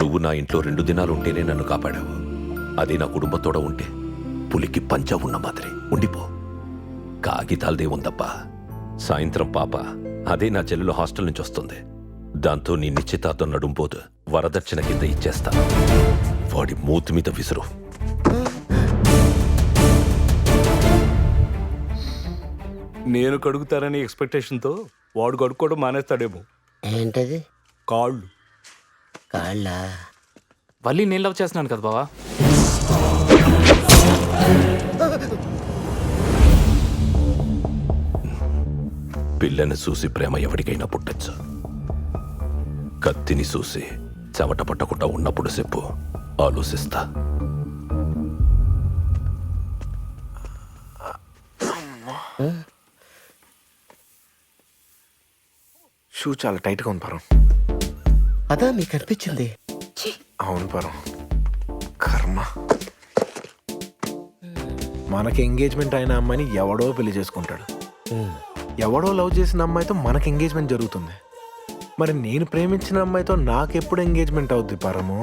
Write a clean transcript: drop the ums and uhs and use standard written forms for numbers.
నువ్వు నా ఇంట్లో 2 దినాలు ఉంటేనే నన్ను కాపాడావు. అది నా కుటుంబంతోడ ఉంటే పులికి పంచ ఉన్న మాదిరి ఉండిపో. కాగితాలదే ఉందబ్బా. సాయంత్రం పాప అదే నా చెల్లెలు హాస్టల్ నుంచి వస్తుంది. దాంతో నీ నిశ్చితార్థం నడుంపోదు వరదక్షిణ కింద ఇచ్చేస్తా. వాడి మూతి మీద విసురు. నేను కడుగుతారని ఎక్స్పెక్టేషన్తో వాడు కడుక్కోవడం మానేస్తాడేమో. ఏంటది? కాళ్ళు. కాళ్ళ? వల్లి నేను లవ్ చేస్తున్నాను కదా బావా. పిల్లని చూసి ప్రేమ ఎవరికైనా పుట్టచ్చు. కత్తిని చూసి చెమట పట్టకుండా ఉన్నప్పుడు చెప్పు, ఆలోచిస్తా. షూ చాలా టైట్గా ఉంది పరం. అదా మీకు అనిపించింది? అవును పరం, కర్మ. మనకి ఎంగేజ్మెంట్ అయిన అమ్మాయిని ఎవడో పెళ్లి చేసుకుంటాడు. ఎవడో లవ్ చేసిన అమ్మాయితో మనకి ఎంగేజ్మెంట్ జరుగుతుంది. మరి నేను ప్రేమించిన అమ్మాయితో నాకెప్పుడు ఎంగేజ్మెంట్ అవుద్ది పరము?